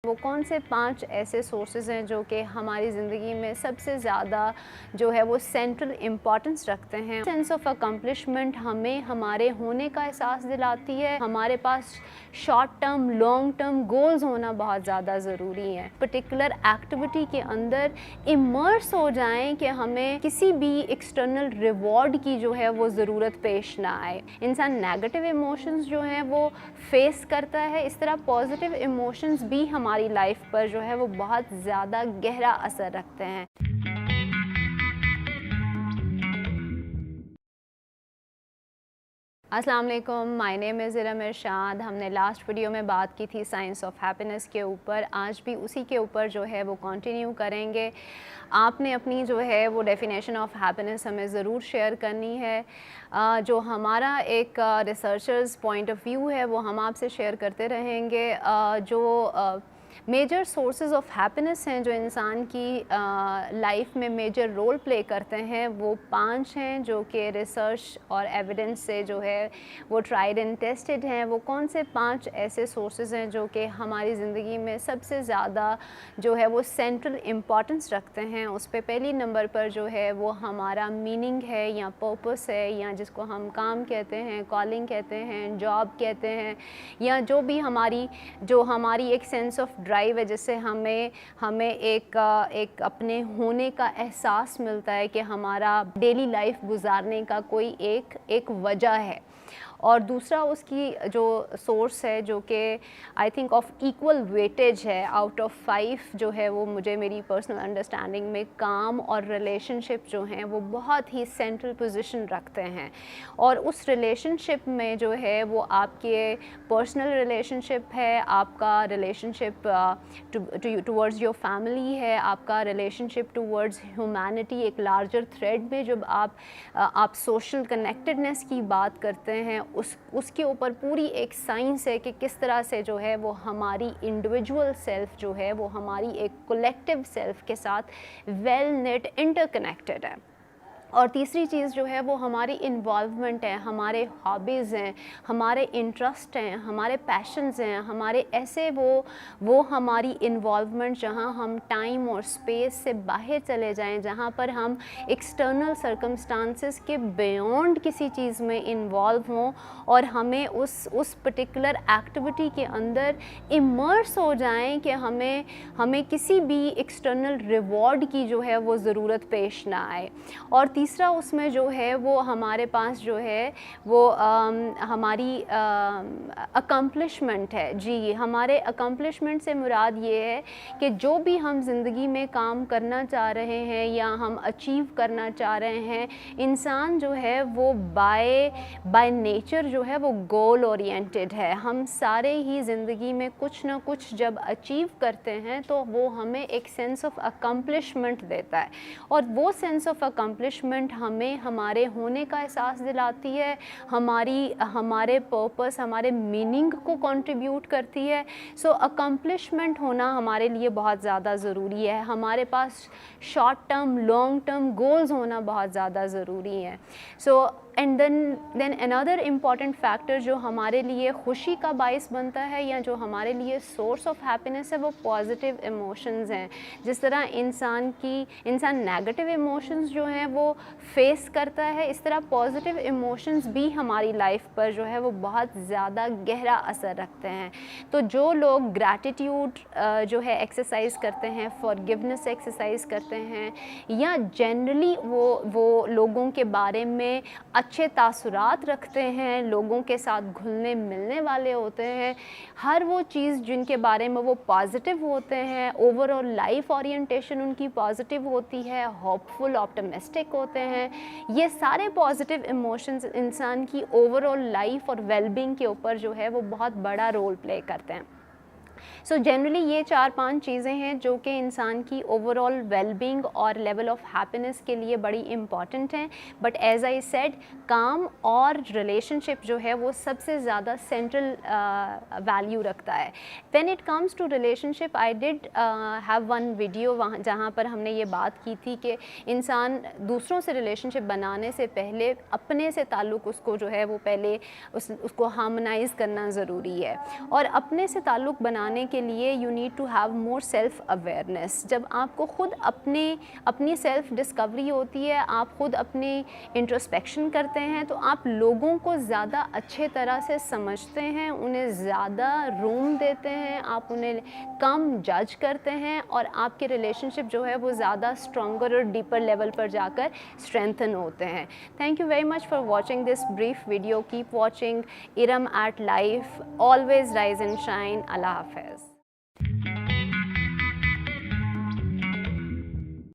वो कौन से 5 ऐसे सोर्सेज़ हैं जो कि हमारी ज़िंदगी में सबसे ज़्यादा जो है वो सेंट्रल इम्पॉर्टेंस रखते हैं। सेंस ऑफ अकम्पलिशमेंट हमें हमारे होने का एहसास दिलाती है। हमारे पास short term long term goals होना बहुत ज़्यादा ज़रूरी है। पर्टिकुलर एक्टिविटी के अंदर इमर्स हो जाएं कि हमें किसी भी एक्सटर्नल रिवॉर्ड की जो है वो ज़रूरत पेश ना आए। इंसान नेगेटिव इमोशंस जो हैं वो फेस करता है, इस तरह पॉजिटिव इमोशंस भी हमारी लाइफ पर जो है वो बहुत ज़्यादा गहरा असर रखते हैं। अस्सलाम वालेकुम, माय नेम इज़ इरम इरशाद। हमने लास्ट वीडियो में बात की थी साइंस ऑफ हैप्पीनेस के ऊपर। आज भी उसी के ऊपर जो है वो कंटिन्यू करेंगे। आपने अपनी जो है वो डेफिनेशन ऑफ हैप्पीनेस हमें ज़रूर शेयर करनी है। जो हमारा एक रिसर्चर्स पॉइंट ऑफ व्यू है वो हम आपसे शेयर करते रहेंगे। जो मेजर सोर्सेज ऑफ हैप्पीनेस हैं जो इंसान की लाइफ में मेजर रोल प्ले करते हैं, वो 5 हैं जो कि रिसर्च और एविडेंस से जो है वो ट्राइड एंड टेस्टेड हैं। वो कौन से 5 ऐसे सोर्सेज हैं जो कि हमारी ज़िंदगी में सबसे ज़्यादा जो है वो सेंट्रल इम्पॉर्टेंस रखते हैं। उस पे पहली नंबर पर जो है वो हमारा मीनिंग है या पर्पस है, या जिसको हम काम कहते हैं, कॉलिंग कहते हैं, जॉब कहते हैं, या जो भी हमारी एक सेंस ऑफ ड्राइव है जिससे हमें एक अपने होने का एहसास मिलता है कि हमारा डेली लाइफ गुजारने का कोई एक वजह है। और दूसरा उसकी जो सोर्स है जो कि I think of equal weightage है आउट ऑफ 5 जो है वो मुझे मेरी पर्सनल अंडरस्टैंडिंग में काम और रिलेशनशिप जो हैं वो बहुत ही सेंट्रल पोजीशन रखते हैं। और उस रिलेशनशिप में जो है वो आपके पर्सनल रिलेशनशिप है, आपका रिलेशनशिप टूवर्ड्स योर फैमिली है, आपका रिलेशनशिप टूवर्ड्स ह्यूमैनिटी एक लार्जर थ्रेड में जब आप सोशल कनेक्टेडनेस की बात करते हैं, उसके ऊपर पूरी एक साइंस है कि किस तरह से जो है वो हमारी इंडिविजुअल सेल्फ जो है वो हमारी एक कलेक्टिव सेल्फ के साथ वेल नेट इंटरकनेक्टेड है। और तीसरी चीज़ जो है वो हमारी इन्वॉल्वमेंट है, हमारे हॉबीज़ हैं, हमारे इंटरेस्ट हैं, हमारे पैशंस हैं, हमारे ऐसे वो हमारी इन्वॉल्वमेंट जहाँ हम टाइम और स्पेस से बाहर चले जाएं, जहाँ पर हम एक्सटर्नल सर्कमस्टांसेस के बियॉन्ड किसी चीज़ में इन्वॉल्व हों और हमें उस पर्टिकुलर एक्टिविटी के अंदर इमर्स हो जाएं कि हमें किसी भी एक्सटर्नल रिवॉर्ड की जो है वो ज़रूरत पेश ना आए। और तीसरा उसमें जो है वो हमारे पास जो है वो हमारी अकम्पलिशमेंट है। जी, हमारे अकम्पलिशमेंट से मुराद ये है कि जो भी हम ज़िंदगी में काम करना चाह रहे हैं या हम अचीव करना चाह रहे हैं, इंसान जो है वो बाय नेचर जो है वो गोल ओरिएंटेड है। हम सारे ही ज़िंदगी में कुछ ना कुछ जब अचीव करते हैं तो वो हमें एक सेंस ऑफ अकम्पलिशमेंट देता है, और वो सेंस ऑफ अकम्पलिशमेंट हमें हमारे होने का एहसास दिलाती है, हमारे पर्पस, हमारे मीनिंग को कंट्रीब्यूट करती है। सो अकम्पलिशमेंट होना हमारे लिए बहुत ज़्यादा ज़रूरी है। हमारे पास short term long term goals होना बहुत ज़्यादा ज़रूरी है। So and then another important factor जो हमारे लिए खुशी का बायस बनता है या जो हमारे लिए सोर्स ऑफ हैप्पीनेस है वो पॉजिटिव इमोशंस हैं। जिस तरह इंसान नेगेटिव इमोशंस जो हैं वो फेस करता है, इस तरह पॉजिटिव इमोशंस भी हमारी लाइफ पर जो है वो बहुत ज़्यादा गहरा असर रखते हैं। तो जो लोग ग्रैटिट्यूड जो है एक्सरसाइज करते हैं, फॉरगिवनेस एक्सरसाइज करते हैं, या जनरली वो लोगों के बारे में अच्छे तासुरात रखते हैं, लोगों के साथ घुलने मिलने वाले होते हैं, हर वो चीज़ जिनके बारे में वो पॉजिटिव होते हैं, ओवरऑल लाइफ ओरिएंटेशन उनकी पॉजिटिव होती है, होपफुल ऑप्टिमिस्टिक होते हैं, ये सारे पॉजिटिव इमोशंस इंसान की ओवरऑल लाइफ और वेलबींग के ऊपर जो है वो बहुत बड़ा रोल प्ले करते हैं। सो जनरली ये 4-5 चीज़ें हैं जो कि इंसान की ओवरऑल वेलबींग और लेवल ऑफ हैप्पीनेस के लिए बड़ी इम्पॉर्टेंट हैं। बट एज आई सेड, काम और रिलेशनशिप जो है वो सबसे ज़्यादा सेंट्रल वैल्यू रखता है। When it comes to relationship, I did have one video वहाँ जहाँ पर हमने ये बात की थी कि इंसान दूसरों से रिलेशनशिप बनाने से पहले अपने से ताल्लुक़ उसको जो है वो पहले उसको हार्मोनाइज़ करना ज़रूरी है। और अपने से ताल्लुक़ बनाने के کے لیے you need to have more self awareness. جب آپ کو خود اپنی سیلف ڈسکوری ہوتی ہے, آپ خود اپنی انٹروسپیکشن کرتے ہیں, تو آپ لوگوں کو زیادہ اچھے طرح سے سمجھتے ہیں, انہیں زیادہ روم دیتے ہیں, آپ انہیں کم جج کرتے ہیں, اور آپ کے ریلیشن شپ جو ہے وہ زیادہ اسٹرانگر اور ڈیپر لیول پر جا کر اسٹرینتھن ہوتے ہیں. Thank you very much for watching this brief video. Keep watching Iram at life. Always rise and shine. اللہ حافظ.